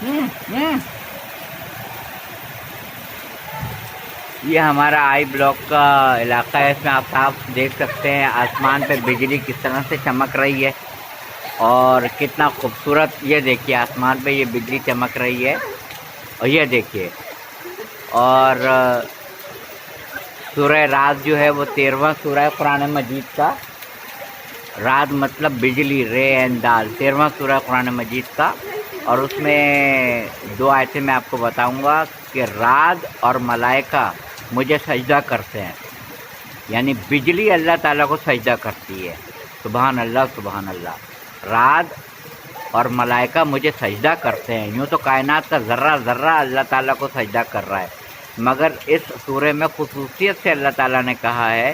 हम्म। ये हमारा I block का इलाका है। इसमें आप साफ देख सकते हैं आसमान पे बिजली किस तरह से चमक रही है और कितना खूबसूरत। ये देखिए आसमान पे ये बिजली चमक रही है और ये देखिए। और सूरह रात जो है वो 13वां सूरह है कुरान मजीद का। रात मतलब बिजली, रे एंड दाल, 13वां सूरह कुरान मजीद का। और उसमें 2 आयतें मैं आपको बताऊंगा कि रात और मलाइका मुझे सजदा करते हैं, यानी बिजली अल्लाह ताला को सजदा करती है। सुबहान अल्लाह, सुबहान अल्लाह। रात और मलाइका मुझे सजदा करते हैं। यूँ तो कायनात का ज़र्रा ज़र्रा अल्लाह ताला को सजदा कर रहा है, मगर इस सूरह में खुसूसियत से अल्लाह ताला ने कहा है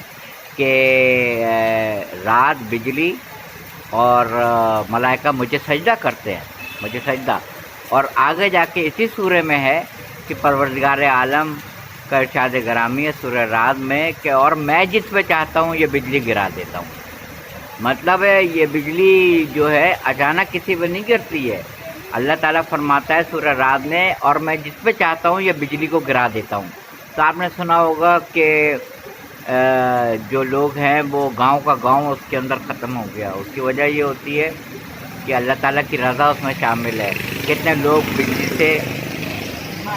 कि रात, बिजली और मलाइका मुझे सजदा करते हैं, मुझे सजदा। और आगे जाके इसी सूरह में है कि परवरदिगार आलम का इरशाद गिरामी है सूरह रात में कि और मैं जिस पे चाहता हूँ ये बिजली गिरा देता हूँ। मतलब है ये बिजली जो है अचानक किसी पे नहीं गिरती है। अल्लाह ताला फरमाता है सूरह रात में, और मैं जिस पे चाहता हूँ ये बिजली को गिरा देता हूँ। तो आपने सुना होगा कि जो लोग हैं वो गांव का गांव उसके अंदर ख़त्म हो गया। उसकी वजह ये होती है कि अल्लाह ताला की रज़ा उसमें शामिल है। कितने लोग बिजली से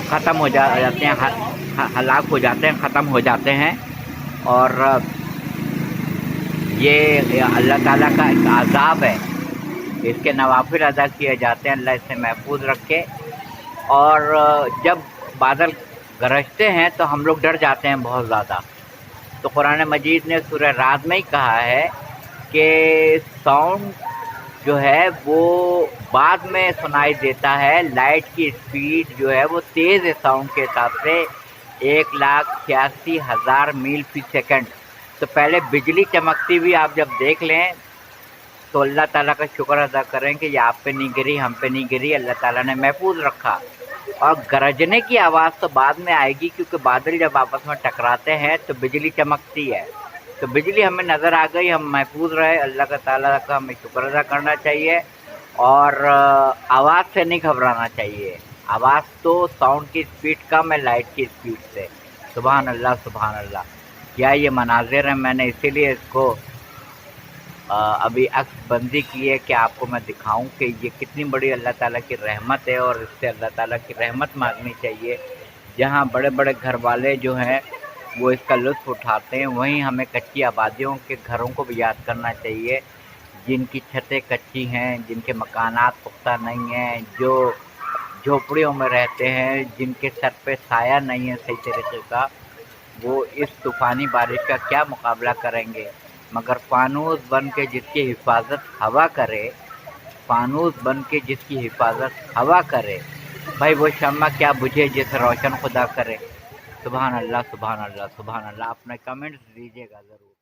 ख़त्म हो जाते हैं, हलाक हो जाते हैं, ख़त्म हो जाते हैं। और ये अल्लाह ताला का एक अज़ाब है। इसके नवाफिल अदा किए जाते हैं, अल्लाह इससे महफूज रखे। और जब बादल गरजते हैं तो हम लोग डर जाते हैं बहुत ज़्यादा। तो कुरान मजीद ने सूरह रात में ही कहा है कि साउंड जो है वो बाद में सुनाई देता है। लाइट की स्पीड जो है वो तेज़ है साउंड के हिसाब से 1,86,000 मील फी सेकंड। तो पहले बिजली चमकती हुई आप जब देख लें तो अल्लाह ताला का शुक्र अदा करें कि ये आप पे नहीं गिरी, हम पे नहीं गिरी, अल्लाह ताला ने महफूज रखा। और गरजने की आवाज़ तो बाद में आएगी, क्योंकि बादल जब आपस में टकराते हैं तो बिजली चमकती है। तो बिजली हमें नज़र आ गई, हम महफूज रहे। अल्लाह का ताला का हमें शुक्र अदा करना चाहिए और आवाज़ से नहीं घबराना चाहिए। आवाज़ तो साउंड की स्पीड कम है लाइट की स्पीड से। सुबहान अल्लाह, सुबहान अल्लाह। क्या ये मनाज़िर हैं, मैंने इसीलिए इसको अभी अक्स बंदी की है कि आपको मैं दिखाऊं कि ये कितनी बड़ी अल्लाह ताला की रहमत है। और इससे अल्लाह ताला की रहमत मांगनी चाहिए। जहां बड़े बड़े घर वाले जो हैं वो इसका लुत्फ़ उठाते हैं, वहीं हमें कच्ची आबादियों के घरों को भी याद करना चाहिए, जिनकी छतें कच्ची हैं, जिनके मकानात पुख्ता नहीं हैं, जो झोपड़ियों में रहते हैं, जिनके सर पे साया नहीं है सही तरीके का। वो इस तूफ़ानी बारिश का क्या मुकाबला करेंगे। मगर फ़ानूस बन के जिसकी हिफाजत हवा करे, फ़ानूस बन के जिसकी हिफाजत हवा करे, भाई वो शम्मा क्या बुझे जिसे रोशन खुदा करे। सुबहान अल्लाह, सुबहान अल्लाह, सुबहान अल्लाह। अपने कमेंट्स दीजिएगा ज़रूर।